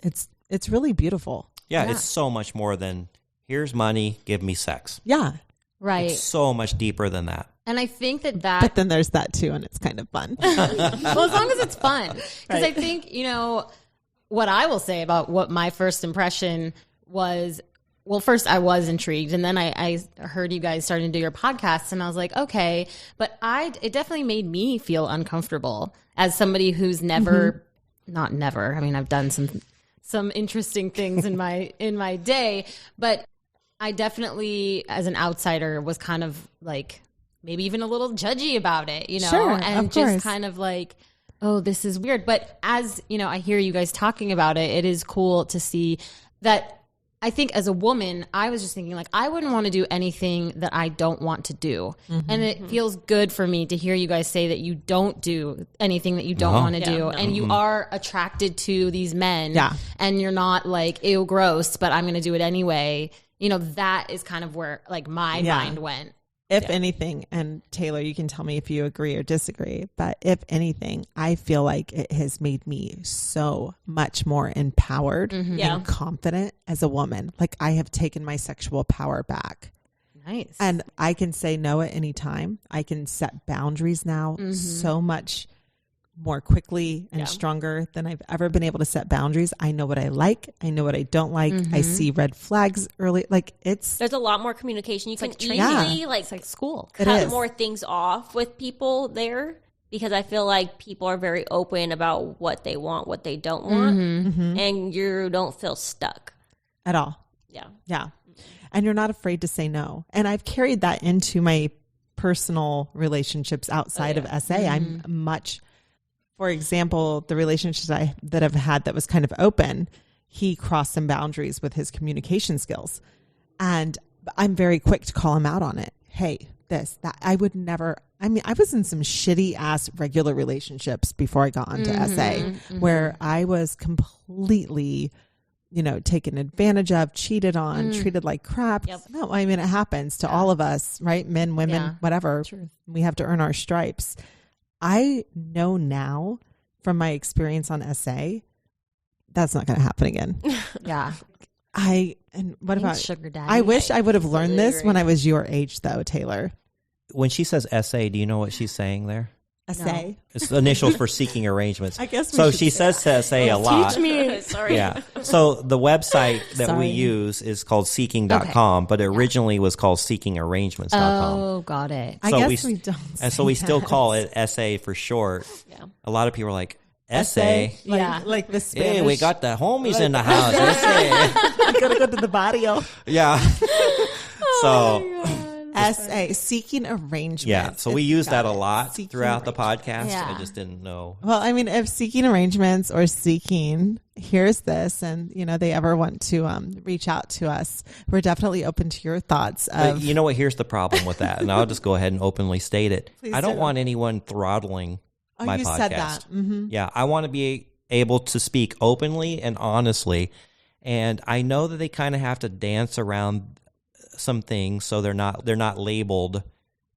really beautiful. Yeah, it's so much more than here's money, give me sex. Yeah. Right. It's so much deeper than that. And I think that But then there's that too, and it's kind of fun. well, as long as it's fun. Because I think, what I will say about what my first impression was, well, first I was intrigued, and then I heard you guys starting to do your podcast, and I was like, okay. But it definitely made me feel uncomfortable as somebody who's never, not never, I mean, I've done some interesting things in my day, but I definitely, as an outsider, was kind of like, maybe even a little judgy about it, Sure, and of just course. kind of like, oh, this is weird. But as, I hear you guys talking about it, it is cool to see that. I think as a woman, I was just thinking like, I wouldn't want to do anything that I don't want to do. And it feels good for me to hear you guys say that you don't do anything that you don't want to do. And you are attracted to these men. Yeah. And you're not like, ew, gross, but I'm going to do it anyway. That is kind of where like my mind went. If anything, and Taylor, you can tell me if you agree or disagree, but if anything, I feel like it has made me so much more empowered and confident as a woman. Like I have taken my sexual power back. Nice. And I can say no at any time. I can set boundaries now so much more quickly and stronger than I've ever been able to set boundaries. I know what I like. I know what I don't like. I see red flags early. Like there's a lot more communication. You can easily it's like school. cut more things off with people there, because I feel like people are very open about what they want, what they don't want, and you don't feel stuck at all. Yeah. Yeah. And you're not afraid to say no. And I've carried that into my personal relationships outside of SA. I'm much, for example, the relationships that I've had that was kind of open, he crossed some boundaries with his communication skills. And I'm very quick to call him out on it. Hey, this, that. I would never I mean, I was in some shitty ass regular relationships before I got onto SA where I was completely, taken advantage of, cheated on, treated like crap. Yep. No, I mean, it happens to all of us, right? Men, women, whatever. True. We have to earn our stripes. I know now from my experience on SA, that's not going to happen again. Yeah. And what about sugar daddy? I wish I would have learned this agree. when I was your age, though, Taylor. When she says SA, do you know what she's saying there? SA. No. It's the initials for seeking arrangements. I guess we so. should She say says SA a lot. Teach me. Sorry. Yeah. So the website that we Sorry. use is called seeking.com, but it originally was called seekingarrangements.com. Oh, got it. I So guess we don't. And so we still call it SA for short. Yeah. A lot of people are like, SA? Like, like the Spanish. Hey, we got the homies in the house. SA. I gotta go to the barrio. Yeah. So, SA, seeking arrangements. yeah. So we It's use got that a it. lot Seeking throughout the podcast. Yeah. I just didn't know. Well, I mean, if seeking arrangements or seeking hears this and, they ever want to reach out to us, we're definitely open to your thoughts But of, you know what? Here's the problem with that. And I'll just go ahead and openly state it. Please I don't do. want anyone throttling my you podcast. said that. Mm-hmm. Yeah, I want to be able to speak openly and honestly. And I know that they kind of have to dance around some things so they're not labeled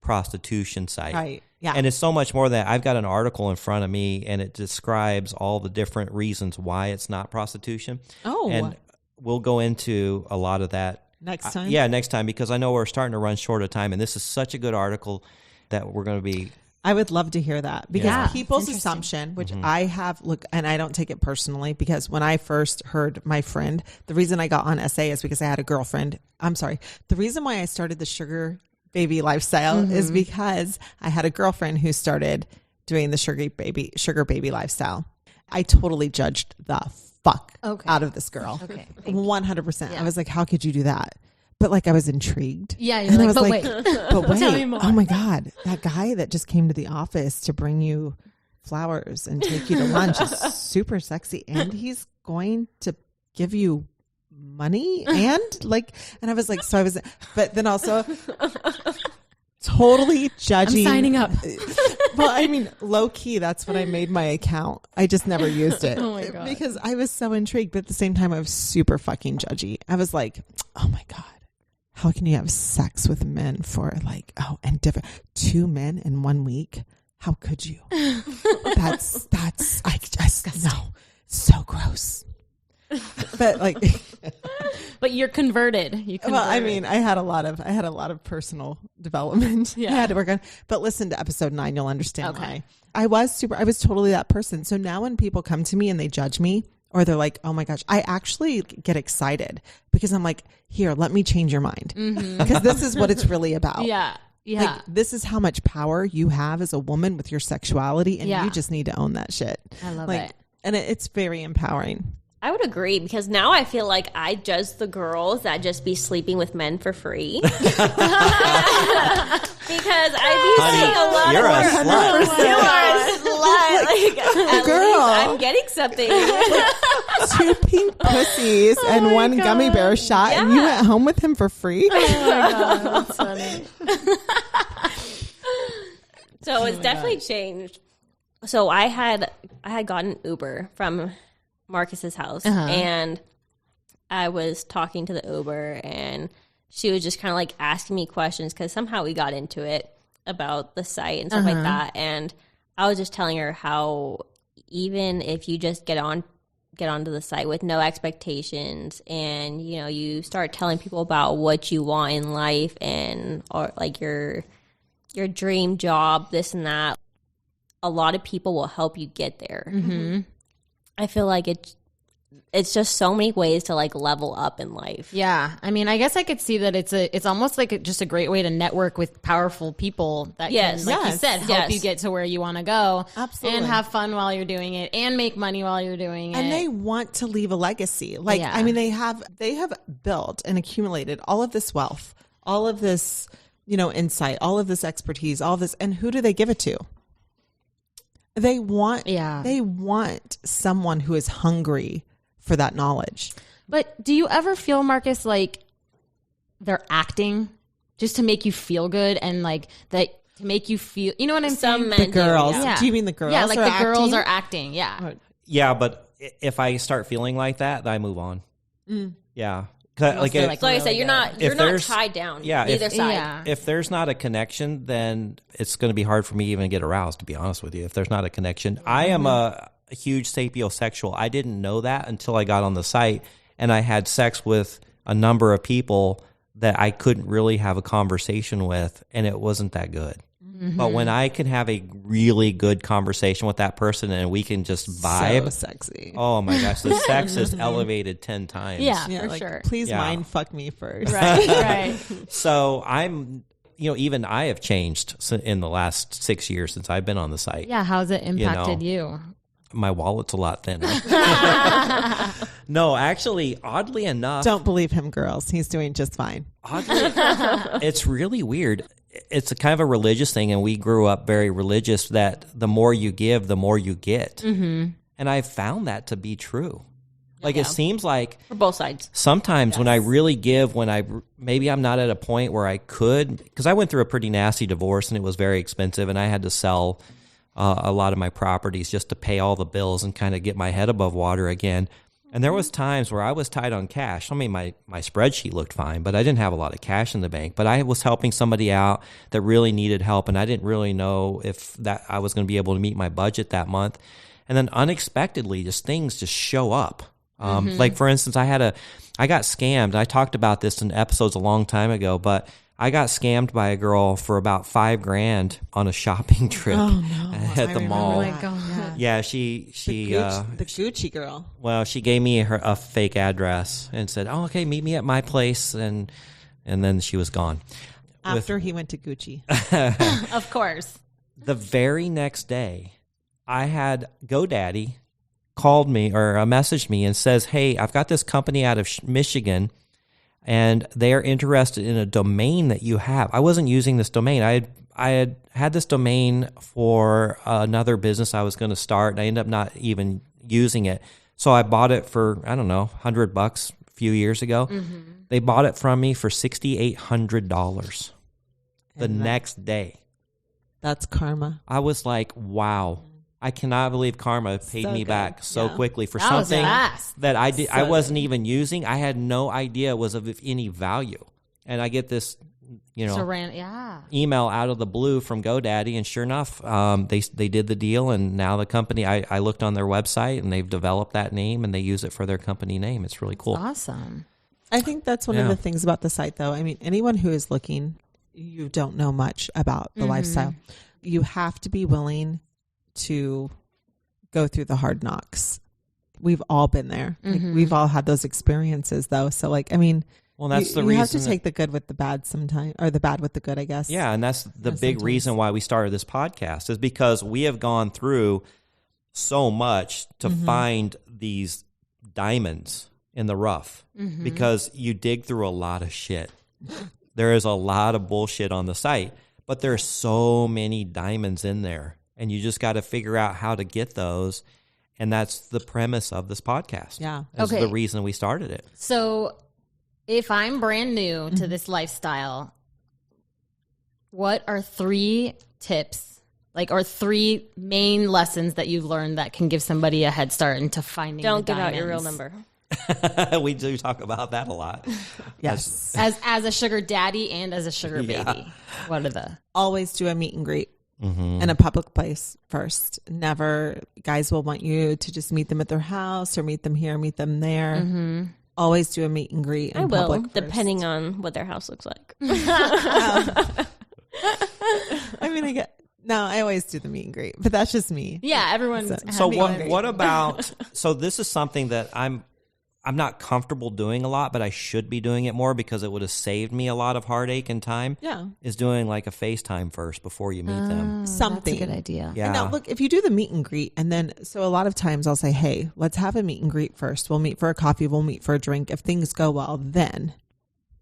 prostitution site. Right. Yeah. And it's so much more that I've got an article in front of me and it describes all the different reasons why it's not prostitution. Oh. And we'll go into a lot of that Next time? Yeah, next time, because I know we're starting to run short of time and this is such a good article that we're going to be. I would love to hear that because Yeah, people's it's interesting. assumption, which I have, and I don't take it personally because when I first heard my friend, the reason I got on SA is because I had a girlfriend. I'm sorry. The reason why I started the sugar baby lifestyle is because I had a girlfriend who started doing the sugar baby lifestyle. I totally judged the fuck out of this girl. Okay. 100%. I was like, how could you do that? But like I was intrigued. Yeah, you're and I like, was but like, wait. but wait, Tell me more. oh my God, that guy that just came to the office to bring you flowers and take you to lunch is super sexy. And he's going to give you money and I was like, so I was, but then also totally judging. I'm signing up. Well, I mean, low key, that's when I made my account. I just never used it. Oh my God. Because I was so intrigued, but at the same time, I was super fucking judgy. I was like, oh my God, how can you have sex with men for and different 2 men in 1 week? How could you? that's, I just, no, so gross. But But you're converted. well, I mean, I had a lot of personal development. Yeah. I had to work on. But listen to episode 9, you'll understand Okay. why. I was totally that person. So now when people come to me and they judge me or they're like, oh my gosh, I actually get excited because I'm like, here, let me change your mind. Because this is what it's really about. Yeah. Yeah. Like, this is how much power you have as a woman with your sexuality, and Yeah. you just need to own that shit. I love it. And it's very empowering. I would agree because now I feel like I judge the girls that just be sleeping with men for free. Because I be seeing a lot You're of a slut. You are a slut. Like, at Girl. least I'm getting something. 2 pink pussies and 1 gummy bear shot, and you went home with him for free. That's funny. So it's definitely changed. So I had gotten Uber from Marcus's house, and I was talking to the Uber, and she was just kind of like asking me questions because somehow we got into it about the site and stuff like that. And I was just telling her how even if you just get onto the site with no expectations, and you start telling people about what you want in life and or like your dream job, this and that, a lot of people will help you get there. Mm-hmm. I feel like it's just so many ways to like level up in life. Yeah. I mean, I guess I could see that it's almost like just a great way to network with powerful people that Yes. can, like you Yes. said, help Yes. you get to where you want to go. Absolutely. And have fun while you're doing it and make money while you're doing it. And they want to leave a legacy. Yeah. I mean, they have built and accumulated all of this wealth, all of this, insight, all of this expertise, all of this. And who do they give it to? They want someone who is hungry for that knowledge. But do you ever feel, Marcus, like they're acting just to make you feel good and like that to make you feel, you know what I'm Some saying? men The girls. Yeah. Do you mean the girls? Yeah, like are the girls acting? are acting. Yeah. Yeah, but if I start feeling like that, I move on. Yeah. Like, they're, So like I said, you're not there's- tied down. yeah, Either side. Yeah. if there's not a connection, then it's going to be hard for me even to get aroused, to be honest with you. If there's not a connection, I am a huge sapiosexual. I didn't know that until I got on the site, and I had sex with a number of people that I couldn't really have a conversation with, and it wasn't that good. But when I can have a really good conversation with that person and we can just vibe, So sexy. oh my gosh, the sex is elevated 10 times. Yeah, Yeah, for like, sure. Please Yeah. mind fuck me first. Right, right. So I'm, even I have changed in the last 6 years since I've been on the site. Yeah, how's it impacted you? My wallet's a lot thinner. No, actually, oddly enough, Don't believe him, girls. He's doing just fine. it's really weird. It's a kind of a religious thing, and we grew up very religious that the more you give, the more you get. Mm-hmm. And I found that to be true. Like, it seems like For both sides. sometimes when I really give, maybe I'm not at a point where I could, because I went through a pretty nasty divorce and it was very expensive, and I had to sell a lot of my properties just to pay all the bills and kind of get my head above water again. And there was times where I was tight on cash. I mean, my spreadsheet looked fine, but I didn't have a lot of cash in the bank. But I was helping somebody out that really needed help, and I didn't really know if that I was going to be able to meet my budget that month. And then unexpectedly, things just show up. Like, for instance, I got scammed. I talked about this in episodes a long time ago, but I got scammed by a girl for about $5,000 on a shopping trip at the mall. Oh my God. Yeah, she The Gucci girl. well, she gave me a fake address and said, "Oh, okay, meet me at my place," and then she was gone. After he went to Gucci. Of course. The very next day, I had GoDaddy called me or messaged me and says, "Hey, I've got this company out of Michigan, and they are interested in a domain that you have." I wasn't using this domain. I had this domain for another business I was going to start, and I ended up not even using it. So I bought it for, I don't know, $100 a few years ago. Mm-hmm. They bought it from me for $6,800 the next day. That's karma. I was like, wow. I cannot believe karma paid me good. back so Yeah. quickly for That was something fast. that I wasn't even using. I had no idea it was of any value. And I get this, email out of the blue from GoDaddy, and sure enough, they did the deal, and now the company, I looked on their website, and they've developed that name, and they use it for their company name. It's really cool. Awesome. I think that's one of the things about the site, though. I mean, anyone who is looking, you don't know much about the lifestyle. You have to be willing to go through the hard knocks. We've all been there. Like, we've all had those experiences, though. So, like, I mean, Well, that's the you reason have to take the good with the bad sometimes, or the bad with the good, I guess. Yeah, and that's the big sometimes. reason why we started this podcast, is because we have gone through so much to find these diamonds in the rough, because you dig through a lot of shit. There is a lot of bullshit on the site, but there's so many diamonds in there, and you just got to figure out how to get those. And that's the premise of this podcast. Yeah. That's Okay. the reason we started it. So if I'm brand new to this lifestyle, what are 3 tips, or 3 main lessons that you've learned that can give somebody a head start into finding Don't the give out your real diamonds? number. We do talk about that a lot. Yes. As a sugar daddy and as a sugar baby. What are the... Always do a meet and greet in a public place first. Never, guys will want you to just meet them at their house or meet them here, meet them there. Always do a meet and greet in I will, public first. depending on what their house looks like. I mean, I always do the meet and greet, but that's just me. Yeah, everyone's... So meet and greet. what about, so this is something that I'm not comfortable doing a lot, but I should be doing it more because it would have saved me a lot of heartache and time. Yeah. Is doing like a FaceTime first before you meet them. Something. That's a good idea. Yeah. And now, look, if you do the meet and greet, and then, so a lot of times I'll say, hey, let's have a meet and greet first. We'll meet for a coffee. We'll meet for a drink. If things go well, then,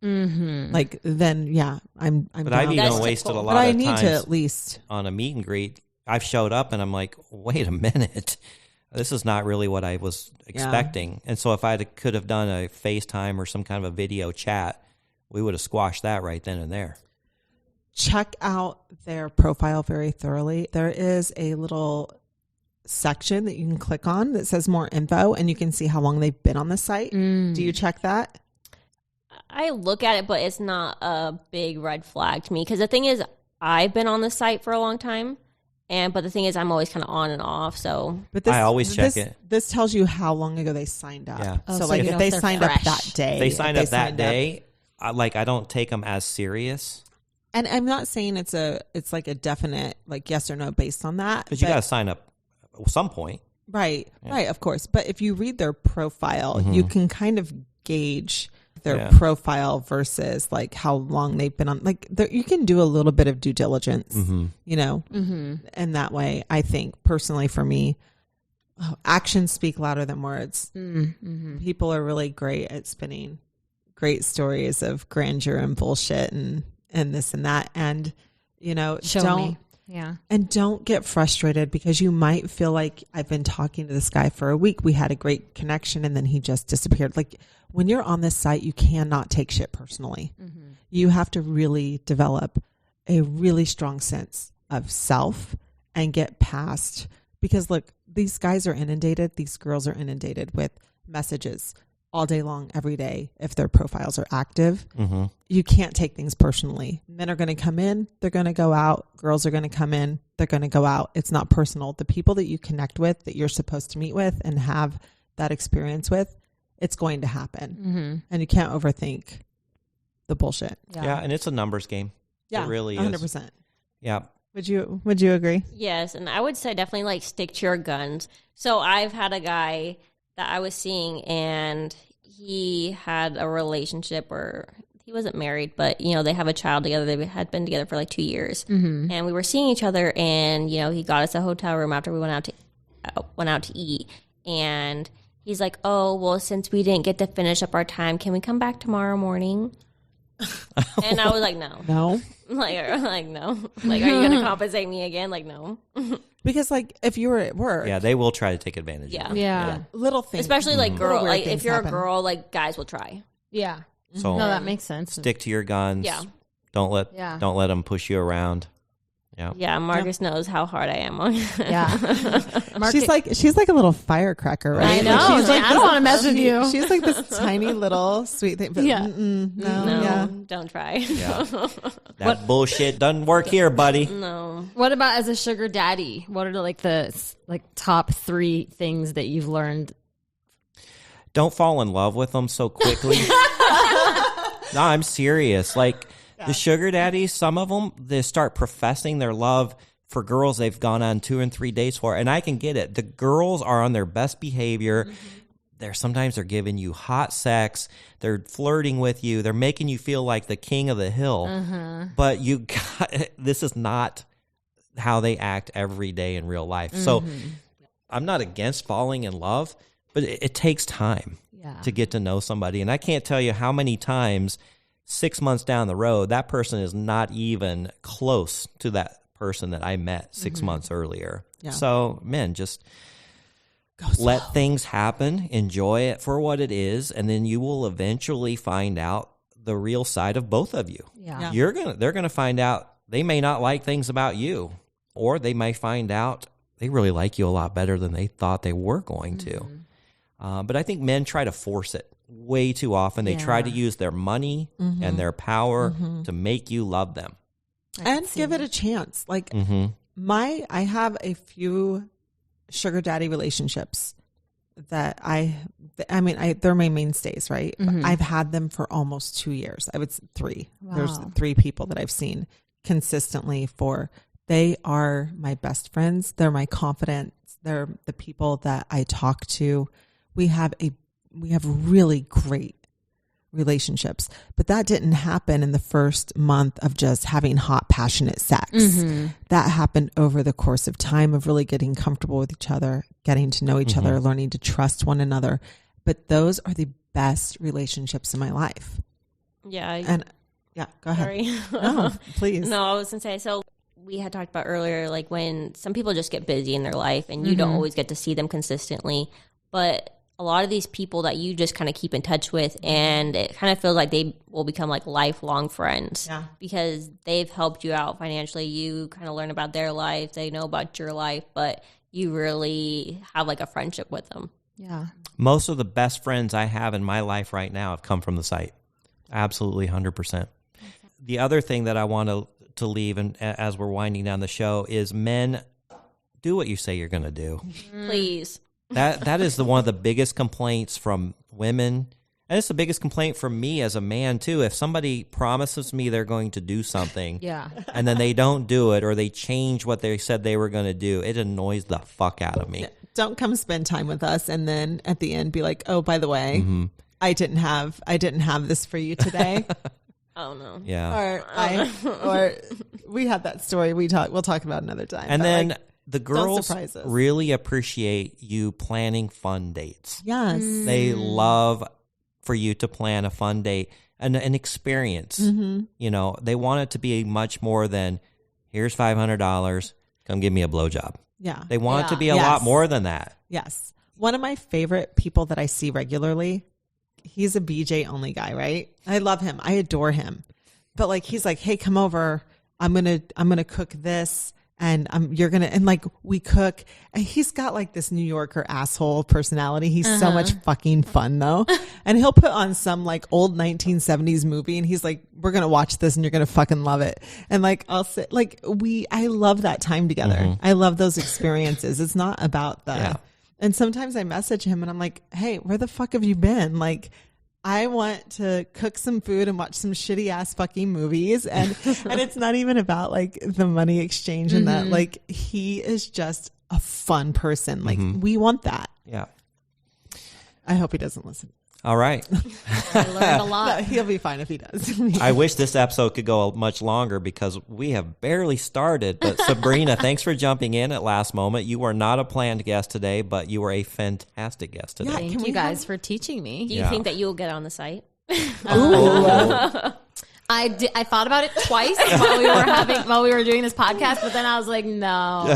then, yeah, I'm But down. I've even That's wasted a typical. lot But I of need times to at least. on a meet and greet. I've showed up and I'm like, wait a minute. This is not really what I was expecting. And so if I could have done a FaceTime or some kind of a video chat, we would have squashed that right then and there. check out their profile very thoroughly. There is a little section that you can click on that says more info, and you can see how long they've been on the site. Do you check that? I look at it, but it's not a big red flag to me, because the thing is, I've been on the site for a long time, but the thing is, I'm always kind of on and off. So, but this, I always check it. This tells you how long ago they signed up. Yeah. So like if they signed up that day, they signed up that day. I don't take them as serious. And I'm not saying it's like a definite like yes or no based on that. Because you got to sign up at some point. Right. Yeah. Right. Of course. But if you read their profile, you can kind of gauge their profile versus like how long they've been on. Like you can do a little bit of due diligence, you know, and that way, I think personally for me, actions speak louder than words. People are really great at spinning great stories of grandeur and bullshit and this and that. And, you know, don't get frustrated, because you might feel like I've been talking to this guy for a week. We had a great connection and then he just disappeared. Like when you're on this site, you cannot take shit personally. You have to really develop a really strong sense of self and get past, because look, these guys are inundated. These girls are inundated with messages all day long, every day, if their profiles are active. You can't take things personally. Men are going to come in, they're going to go out. Girls are going to come in, they're going to go out. It's not personal. The people that you connect with, that you're supposed to meet with and have that experience with, it's going to happen. And you can't overthink the bullshit. Yeah, and it's a numbers game. Yeah, it really 100%. is. Yeah. Would you agree? Yes, and I would say definitely like stick to your guns. So I've had a guy that I was seeing, and he had a relationship where he wasn't married, but you know, they have a child together. They had been together for like 2 years, and we were seeing each other. And you know, he got us a hotel room after we went out to eat, and he's like, "Oh, well, since we didn't get to finish up our time, can we come back tomorrow morning?" And I was like, no, like no, like, are you going to compensate me again? Like, no. Because like if you were at work, they will try to take advantage of it. Yeah. Little things, especially like girl, like if you're happen. A girl, like guys will try. Yeah. So no, that makes sense. Stick to your guns. Yeah. Don't let them push you around. Yeah. Marcus knows how hard I am on. She's like a little firecracker, right? I know. Like she's like I don't want to mess with you. She's like this tiny little sweet thing. But Don't try. That bullshit doesn't work here, buddy. No. What about as a sugar daddy? What are the top 3 things that you've learned? Don't fall in love with them so quickly. No, I'm serious. Like the sugar daddies, some of them, they start professing their love for girls they've gone on 2 and 3 dates for, and I can get it. The girls are on their best behavior. Sometimes they're giving you hot sex. They're flirting with you. They're making you feel like the king of the hill. But this is not how they act every day in real life. So I'm not against falling in love, but it takes time to get to know somebody. And I can't tell you how many times 6 months down the road, that person is not even close to that person that I met 6 months earlier. Yeah. So, men, just let things happen, enjoy it for what it is, and then you will eventually find out the real side of both of you. Yeah. They're gonna find out they may not like things about you, or they may find out they really like you a lot better than they thought they were going to. But I think men try to force it way too often. They try to use their money and their power to make you love them. And give it a chance. Like I have a few sugar daddy relationships that they're my mainstays, right? But I've had them for almost 2 years. I would say 3. Wow. There's 3 people that I've seen consistently they are my best friends. They're my confidants. They're the people that I talk to. We have really great relationships, but that didn't happen in the first month of just having hot, passionate sex. That happened over the course of time of really getting comfortable with each other, getting to know each other, learning to trust one another. But those are the best relationships in my life. Yeah. Go ahead. Sorry. No, please. No, I was going to say, so we had talked about earlier, like when some people just get busy in their life and you don't always get to see them consistently, but a lot of these people that you just kind of keep in touch with, and it kind of feels like they will become like lifelong friends because they've helped you out financially. You kind of learn about their life. They know about your life, but you really have like a friendship with them. Yeah. Most of the best friends I have in my life right now have come from the site. Absolutely 100%. The other thing that I want to leave, and as we're winding down the show, is men, do what you say you're going to do. Please. That is one of the biggest complaints from women, and it's the biggest complaint from me as a man too. If somebody promises me they're going to do something, and then they don't do it, or they change what they said they were going to do, it annoys the fuck out of me. Don't come spend time with us, and then at the end be like, "Oh, by the way, I didn't have this for you today." Oh no. Yeah. Or we had that story. We'll talk about another time. And then. Like, the girls really appreciate you planning fun dates. Yes. They love for you to plan a fun date and an experience. You know, they want it to be much more than, here's $500, come give me a blowjob. Yeah. They want it to be a lot more than that. Yes. One of my favorite people that I see regularly, he's a BJ only guy, right? I love him. I adore him. But like, he's like, hey, come over. I'm going to cook this. And like we cook, and he's got like this New Yorker asshole personality. He's so much fucking fun though. And he'll put on some like old 1970s movie, and he's like, we're going to watch this and you're going to fucking love it. And like, I'll sit like I love that time together. I love those experiences. It's not about and sometimes I message him and I'm like, hey, where the fuck have you been? Like, I want to cook some food and watch some shitty ass fucking movies. And it's not even about like the money exchange and that. Like, he is just a fun person. Like, we want that. Yeah. I hope he doesn't listen. All right. I learned a lot. No, he'll be fine if he does. I wish this episode could go much longer because we have barely started. But Sabrina, thanks for jumping in at last moment. You are not a planned guest today, but you were a fantastic guest today. Thank you guys for teaching me. Do you think that you'll get on the site? I thought about it twice while we were doing this podcast, but then I was like, no.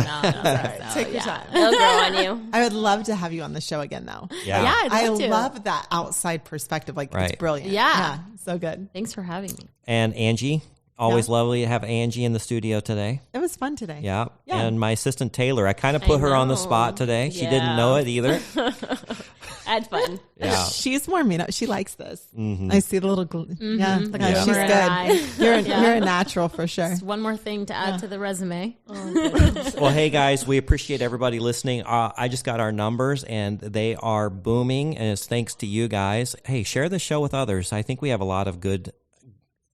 Take your time. It'll grow on you. I would love to have you on the show again, though. Yeah. I love that outside perspective. Like, it's brilliant. Yeah. So good. Thanks for having me. And Angie, always lovely to have Angie in the studio today. It was fun today. Yeah. And my assistant Taylor, I kind of put her on the spot today. She didn't know it either. I had fun. Yeah. She's warming up. She likes this. I see the little she's good. You're a natural for sure. Just one more thing to add to the resume. Well, hey guys, we appreciate everybody listening. I just got our numbers and they are booming, and it's thanks to you guys. Hey, share the show with others. I think we have a lot of good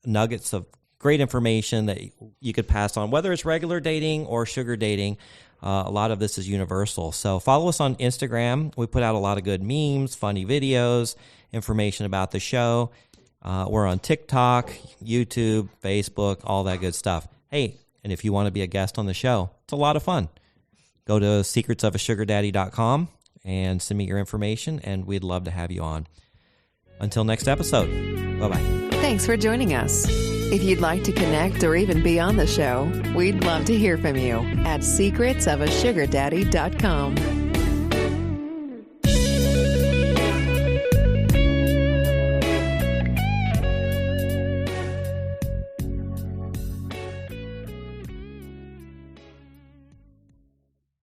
nuggets of great information that you could pass on, whether it's regular dating or sugar dating. A lot of this is universal. So follow us on Instagram. We put out a lot of good memes, funny videos, information about the show. We're on TikTok, YouTube, Facebook, all that good stuff. Hey, and if you want to be a guest on the show, it's a lot of fun. Go to secretsofasugardaddy.com and send me your information, and we'd love to have you on. Until next episode, bye-bye. Thanks for joining us. If you'd like to connect or even be on the show, we'd love to hear from you at secretsofasugardaddy.com.